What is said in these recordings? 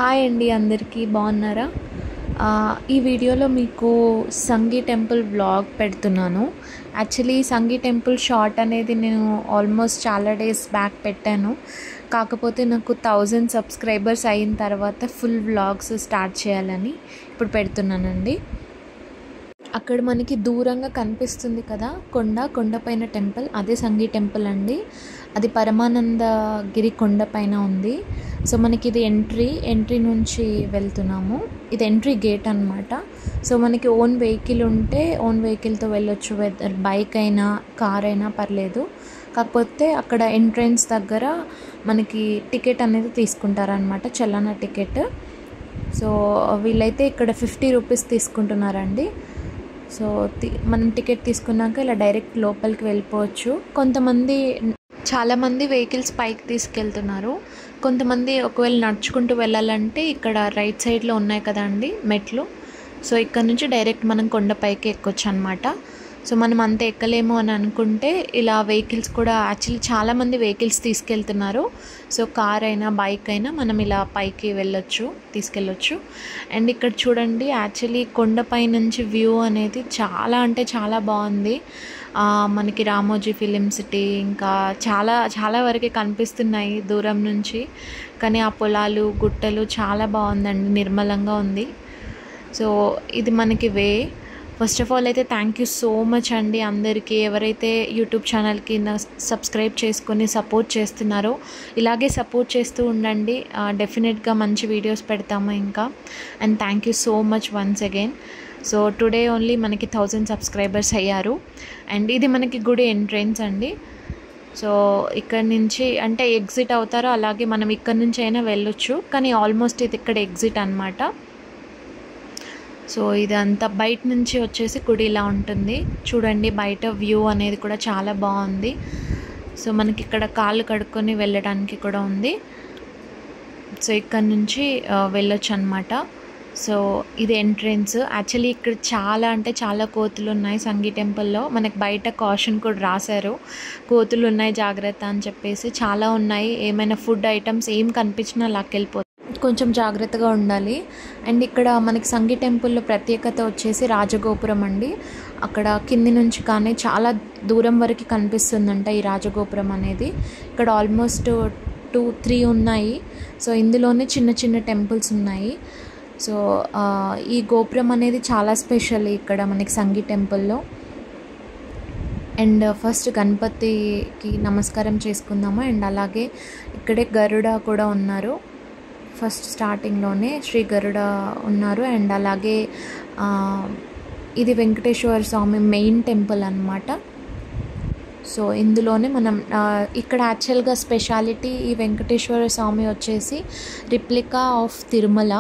Hi అండి, అందరికీ బాగున్నారా? ఈ వీడియోలో మీకు సంగీ టెంపుల్ వ్లాగ్ పెడుతున్నాను. యాక్చువల్లీ సంగీ టెంపుల్ షార్ట్ అనేది నేను ఆల్మోస్ట్ చాలా డేస్ బ్యాక్ పెట్టాను. కాకపోతే నాకు 1000 సబ్స్క్రైబర్స్ అయిన తర్వాత ఫుల్ వ్లాగ్స్ స్టార్ట్ చేయాలని ఇప్పుడు పెడుతున్నానండి. అక్కడ మనకి దూరంగా కనిపిస్తుంది కదా కొండపైన టెంపుల్, అదే సంగీ టెంపుల్ అండి. అది పరమానందగిరి కొండపైన ఉంది. సో మనకి ఇది ఎంట్రీ నుంచి వెళ్తున్నాము. ఇది ఎంట్రీ గేట్ అనమాట. సో మనకి ఓన్ వెహికల్ ఉంటే ఓన్ వెహికల్తో వెళ్ళొచ్చు, వెదర్ బైక్ అయినా కార్ అయినా పర్లేదు. కాకపోతే అక్కడ ఎంట్రన్స్ దగ్గర మనకి టికెట్ అనేది తీసుకుంటారనమాట, చలానా టికెట్. సో వీళ్ళైతే ఇక్కడ 50 రూపీస్ తీసుకుంటున్నారండి. సో మనం టికెట్ తీసుకున్నాక ఇలా డైరెక్ట్ లోపలికి వెళ్ళిపోవచ్చు. చాలామంది వెహికల్స్ పైకి తీసుకెళ్తున్నారు. కొంతమంది ఒకవేళ నడుచుకుంటూ వెళ్ళాలంటే ఇక్కడ రైట్ సైడ్లో ఉన్నాయి కదండి మెట్లు. సో ఇక్కడ నుంచి డైరెక్ట్ మనం కొండపైకి ఎక్కొచ్చు అనమాట. సో మనం అంత ఎక్కలేము అని అనుకుంటే ఇలా వెహికల్స్ కూడా యాక్చువల్లీ చాలామంది వెహికల్స్ తీసుకెళ్తున్నారు. సో కార్ అయినా బైక్ అయినా మనం ఇలా పైకి తీసుకెళ్ళొచ్చు. అండ్ ఇక్కడ చూడండి, యాక్చువల్లీ కొండపై నుంచి వ్యూ అనేది చాలా అంటే చాలా బాగుంది. మనకి రామోజీ ఫిలిం సిటీ ఇంకా చాలా చాలా వరకు కనిపిస్తున్నాయి దూరం నుంచి. కానీ ఆ పొలాలు గుట్టలు చాలా బాగుందండి, నిర్మలంగా ఉంది. సో ఇది మనకి ఫస్ట్ ఆఫ్ ఆల్ అయితే థ్యాంక్ యూ సో మచ్ అండి అందరికీ, ఎవరైతే యూట్యూబ్ ఛానల్కి సబ్స్క్రైబ్ చేసుకొని సపోర్ట్ చేస్తున్నారో ఇలాగే సపోర్ట్ చేస్తూ ఉండండి. డెఫినెట్గా మంచి వీడియోస్ పెడతాము ఇంకా. And thank you so much once again. So today only మనకి 1000 సబ్స్క్రైబర్స్ అయ్యారు. అండ్ ఇది మనకి గుడి ఎంట్రన్స్ అండి. సో ఇక్కడ నుంచి అంటే ఎగ్జిట్ అవుతారో అలాగే మనం ఇక్కడ నుంచి అయినా వెళ్ళొచ్చు, కానీ ఆల్మోస్ట్ ఇది ఇక్కడ ఎగ్జిట్ అనమాట. సో ఇదంతా బయట నుంచి వచ్చేసి గుడి ఇలా ఉంటుంది చూడండి. బయట వ్యూ అనేది కూడా చాలా బాగుంది. సో మనకి ఇక్కడ కాళ్ళు కడుక్కొని వెళ్ళడానికి కూడా ఉంది. సో ఇక్కడ నుంచి వెళ్ళొచ్చు అనమాట. సో ఇది ఎంట్రన్స్. యాక్చువల్లీ ఇక్కడ చాలా అంటే చాలా కోతులు ఉన్నాయి సంగీ టెంపుల్లో. మనకి బయట కాషన్ కూడా రాశారు, కోతులు ఉన్నాయి జాగ్రత్త అని చెప్పేసి. చాలా ఉన్నాయి, ఏమైనా ఫుడ్ ఐటమ్స్ ఏం కనిపించినా లాక్కెళ్ళిపోతుంది, కొంచెం జాగ్రత్తగా ఉండాలి. అండ్ ఇక్కడ మనకి సంగీ టెంపుల్లో ప్రత్యేకత వచ్చేసి రాజగోపురం అండి. అక్కడ కింది నుంచి కానీ చాలా దూరం వరకు కనిపిస్తుందంట ఈ రాజగోపురం అనేది. ఇక్కడ ఆల్మోస్ట్ 2-3 ఉన్నాయి. సో ఇందులోనే చిన్న చిన్న టెంపుల్స్ ఉన్నాయి. సో ఈ గోపురం అనేది చాలా స్పెషల్ ఇక్కడ మనకి సంగీ టెంపుల్లో. అండ్ ఫస్ట్ గణపతికి నమస్కారం చేసుకుందాము. అండ్ అలాగే ఇక్కడే గరుడ కూడా ఉన్నారు. ఫస్ట్ స్టార్టింగ్లోనే శ్రీ గరుడ ఉన్నారు. అండ్ అలాగే ఇది వెంకటేశ్వర స్వామి మెయిన్ టెంపుల్ అన్నమాట. సో ఇందులోనే మనం ఇక్కడ యాక్చువల్గా స్పెషాలిటీ ఈ వెంకటేశ్వర స్వామి వచ్చేసి రిప్లికా ఆఫ్ తిరుమల.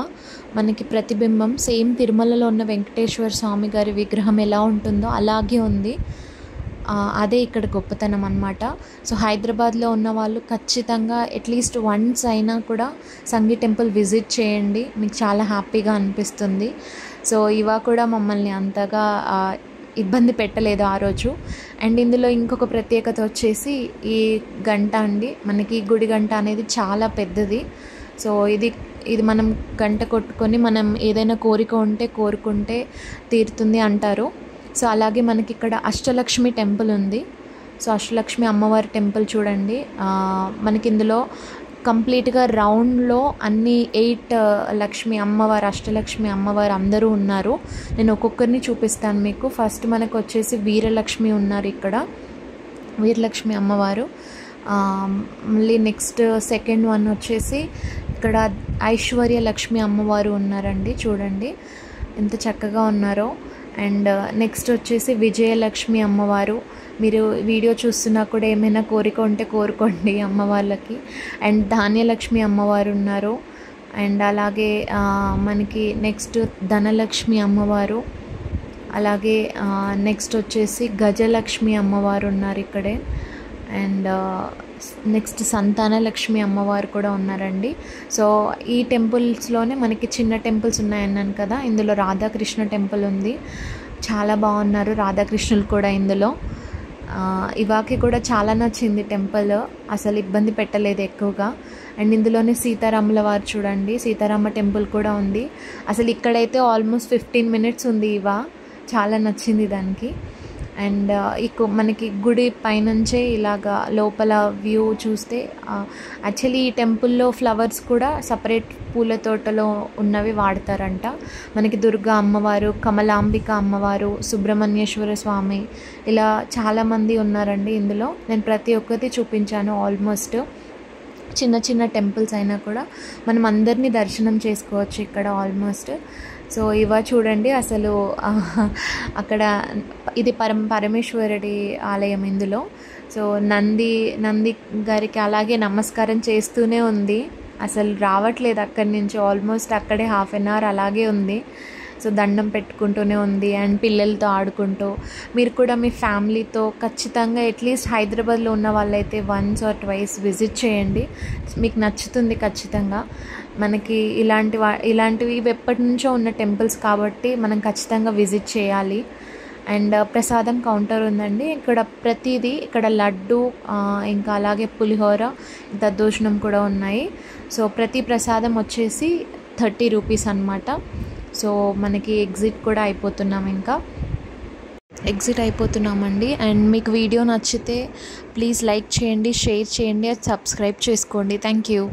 మనకి ప్రతిబింబం సేమ్ తిరుమలలో ఉన్న వెంకటేశ్వర స్వామి గారి విగ్రహం ఎలా ఉంటుందో అలాగే ఉంది. అదే ఇక్కడ గొప్పతనం అన్నమాట. సో హైదరాబాద్లో ఉన్న వాళ్ళు ఖచ్చితంగా అట్లీస్ట్ వన్స్ అయినా కూడా సంగీ టెంపుల్ విజిట్ చేయండి, మీకు చాలా హ్యాపీగా అనిపిస్తుంది. సో ఇవా కూడా మమ్మల్ని అంతగా ఇబ్బంది పెట్టలేదు ఆ రోజు. అండ్ ఇందులో ఇంకొక ప్రత్యేకత వచ్చేసి ఈ గంట అండి. మనకి ఈ గుడి గంట అనేది చాలా పెద్దది. సో ఇది మనం గంట కొట్టుకొని మనం ఏదైనా కోరిక ఉంటే కోరుకుంటే తీరుతుంది అంటారు. సో అలాగే మనకి ఇక్కడ అష్టలక్ష్మి టెంపుల్ ఉంది. సో అష్టలక్ష్మి అమ్మవారి టెంపుల్ చూడండి. మనకి ఇందులో కంప్లీట్గా రౌండ్లో అన్ని 8 అష్టలక్ష్మి అమ్మవారు అందరూ ఉన్నారు. నేను ఒక్కొక్కరిని చూపిస్తాను మీకు. ఫస్ట్ మనకు వచ్చేసి వీరలక్ష్మి ఉన్నారు ఇక్కడ, వీరలక్ష్మి అమ్మవారు. మళ్ళీ నెక్స్ట్ సెకండ్ వన్ వచ్చేసి ఇక్కడ ఐశ్వర్య లక్ష్మి అమ్మవారు ఉన్నారండి, చూడండి ఎంత చక్కగా ఉన్నారో. అండ్ నెక్స్ట్ వచ్చేసి విజయలక్ష్మి అమ్మవారు. మీరు వీడియో చూస్తున్నా కూడా ఏమైనా కోరిక ఉంటే కోరుకోండి అమ్మవార్లకి. అండ్ ధాన్యలక్ష్మి అమ్మవారు ఉన్నారు. అండ్ అలాగే మనకి నెక్స్ట్ ధనలక్ష్మి అమ్మవారు. అలాగే నెక్స్ట్ వచ్చేసి గజలక్ష్మి అమ్మవారు ఉన్నారు ఇక్కడే. అండ్ నెక్స్ట్ సంతానలక్ష్మి అమ్మవారు కూడా ఉన్నారండి. సో ఈ టెంపుల్స్లోనే మనకి చిన్న టెంపుల్స్ ఉన్నాయన్నాను కదా, ఇందులో రాధాకృష్ణ టెంపుల్ ఉంది. చాలా బాగున్నారు రాధాకృష్ణులు కూడా ఇందులో. ఇవాకి కూడా చాలా నచ్చింది టెంపుల్, అసలు ఇబ్బంది పెట్టలేదు ఎక్కువగా. అండ్ ఇందులోనే సీతారాముల వారు చూడండి, సీతారామ టెంపుల్ కూడా ఉంది. అసలు ఇక్కడైతే ఆల్మోస్ట్ 15 minutes ఉంది. చాలా నచ్చింది దానికి. అండ్ మనకి గుడి పైనుంచే ఇలాగా లోపల వ్యూ చూస్తే యాక్చువల్లీ ఈ టెంపుల్లో ఫ్లవర్స్ కూడా సపరేట్ పూల తోటలో ఉన్నవి వాడతారంట. మనకి దుర్గా అమ్మవారు, కమలాంబిక అమ్మవారు, సుబ్రహ్మణ్యేశ్వర స్వామి, ఇలా చాలామంది ఉన్నారండి ఇందులో. నేను ప్రతి ఒక్కటి చూపించాను. ఆల్మోస్ట్ చిన్న చిన్న టెంపుల్స్ అయినా కూడా మనం అందరినీ దర్శనం చేసుకోవచ్చు ఇక్కడ ఆల్మోస్ట్. సో చూడండి అసలు అక్కడ ఇది పరమేశ్వరుడి ఆలయం ఇందులో. సో నంది గారికి అలాగే నమస్కారం చేస్తూనే ఉంది, అసలు రావట్లేదు అక్కడి నుంచి. ఆల్మోస్ట్ అక్కడే 1/2 hour అలాగే ఉంది. సో దండం పెట్టుకుంటూనే ఉంది అండ్ పిల్లలతో ఆడుకుంటూ. మీరు కూడా మీ ఫ్యామిలీతో ఖచ్చితంగా అట్లీస్ట్ హైదరాబాద్లో ఉన్న వాళ్ళైతే 1 or 2 విజిట్ చేయండి, మీకు నచ్చుతుంది ఖచ్చితంగా. మనకి ఇలాంటివి ఎప్పటి నుంచో ఉన్న టెంపుల్స్ కాబట్టి మనం ఖచ్చితంగా విజిట్ చేయాలి. అండ్ ప్రసాదం కౌంటర్ ఉందండి ఇక్కడ. ప్రతిదీ ఇక్కడ లడ్డు, ఇంకా అలాగే పులిహోర, దద్దోజనం కూడా ఉన్నాయి. సో ప్రతి ప్రసాదం వచ్చేసి 30 rupees అన్నమాట. సో మనకి ఎగ్జిట్ అయిపోతున్నామండి. అండ్ మీకు వీడియో నచ్చితే ప్లీజ్ లైక్ చేయండి, షేర్ చేయండి, సబ్స్క్రైబ్ చేసుకోండి. Thank you.